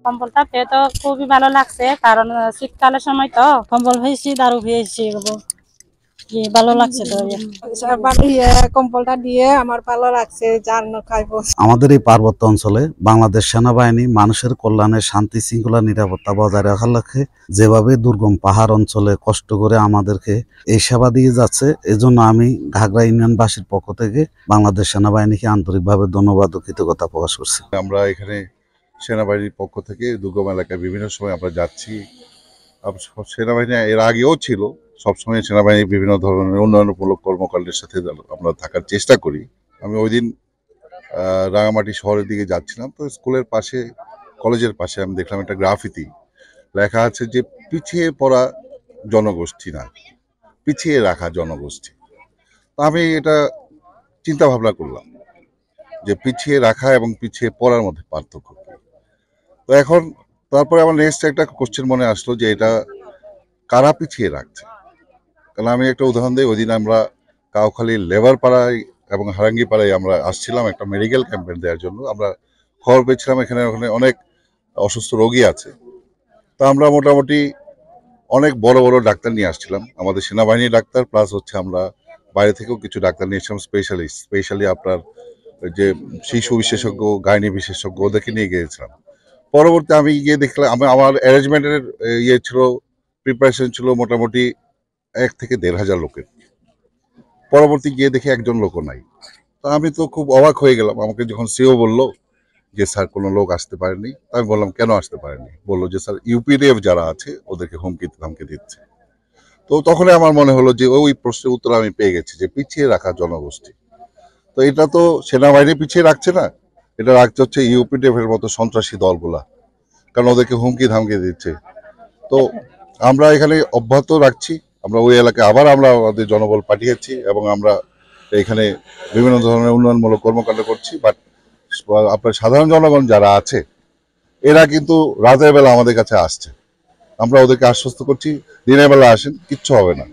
কম্বলটা পেয়ে তো খুবই ভালো লাগছে, কারণ শীতকালের সময় তো কম্বল পেয়েছি, দারু পেয়েছি, ভালো লাগছে। তো কম্বলটা দিয়ে আমার ভালো লাগছে। আমাদের এই পার্বত্য অঞ্চলে বাংলাদেশ সেনাবাহিনী মানুষের কল্যাণে শান্তি শৃঙ্খলা নিরাপত্তা বজায় রাখার লক্ষ্যে যেভাবে দুর্গম পাহাড় অঞ্চলে কষ্ট করে আমাদেরকে এই সেবা দিয়ে যাচ্ছে, এজন্য আমি ঘাগড়া ইউনিয়নবাসীর পক্ষ থেকে বাংলাদেশ সেনাবাহিনীকে আন্তরিকভাবে ধন্যবাদ ও কৃতজ্ঞতা প্রকাশ করছি। আমরা এখানে সেনাবাহিনীর পক্ষ থেকে দুর্গম এলাকায় বিভিন্ন সময় আমরা যাচ্ছি। সেনাবাহিনী এর আগেও ছিল, সবসময় সেনাবাহিনীর বিভিন্ন ধরনের উন্নয়নমূলক কর্মকাণ্ডের সাথে আমরা থাকার চেষ্টা করি। আমি ওই দিন রাঙামাটি শহরের দিকে যাচ্ছিলাম, তো স্কুলের পাশে, কলেজের পাশে আমি দেখলাম একটা গ্রাফিতি লেখা আছে যে পিছিয়ে পড়া জনগোষ্ঠী না, পিছিয়ে রাখা জনগোষ্ঠী। তো আমি এটা চিন্তা ভাবনা করলাম যে পিছিয়ে রাখা এবং পিছিয়ে পড়ার মধ্যে পার্থক্য কি। তো এখন তারপরে আমার নেক্সট একটা কোশ্চেন মনে আসলো যে এটা কারা পিছিয়ে রাখছে। কারণ আমি একটা উদাহরণ দিই, ওই দিন আমরা কাউখালীর লেবার পাড়ায় এবং হারাঙ্গি পাড়ায় আমরা আসছিলাম একটা মেডিকেল ক্যাম্পেইন দেওয়ার জন্য। আমরা খবর পেয়েছিলাম ওখানে অনেক অসুস্থ রোগী আছে। তো আমরা মোটামুটি অনেক বড় বড় ডাক্তার নিয়ে আসছিলাম, আমাদের সেনাবাহিনীর ডাক্তার প্লাস হচ্ছে আমরা বাইরে থেকেও কিছু ডাক্তার নিয়ে এসেছিলাম, স্পেশালি আপনার যে শিশু বিশেষজ্ঞ, গাইনি বিশেষজ্ঞ, ওদেরকে নিয়ে গিয়েছিলাম। পরবর্তী আমি গিয়ে দেখলাম আমার অ্যারেঞ্জমেন্টের ছিল, প্রিপারেশন ছিল মোটামুটি 1 থেকে 1,500 লোকের। পরবর্তী গিয়ে দেখি একজন লোকও নাই। তো আমি তো খুব অবাক হয়ে গেলাম। আমাকে যখন সিও বললো যে স্যার কোনো লোক আসতে পারেনি, আমি বললাম কেন আসতে পারেনি? বললো যে স্যার ইউপিডিএফ যারা আছে ওদেরকে হুমকি ধামকি দিচ্ছে। তো তখনই আমার মনে হলো যে ওই প্রশ্নের উত্তর আমি পেয়ে গেছি যে পিছিয়ে রাখা জনগোষ্ঠী। তো এটা তো সেনাবাহিনী পিছিয়ে রাখছে না, এটা রাখছে হচ্ছে ইউপিডিএফ এর মতো সন্ত্রাসী দলগুলা, কারণ ওদেরকে হুমকি ধামকি দিচ্ছে। তো আমরা এখানে অব্যাহত রাখছি, আমরা ওই এলাকায় আবার আমরা আমাদের জনবল পাঠিয়েছি এবং আমরা এখানে বিভিন্ন ধরনের উন্নয়নমূলক কর্মকাণ্ড করছি। বাট আপনার সাধারণ জনগণ যারা আছে এরা কিন্তু রাতের বেলা আমাদের কাছে আসছে, আমরা ওদেরকে আশ্বস্ত করছি দিনের বেলা আসেন, কিচ্ছু হবে না।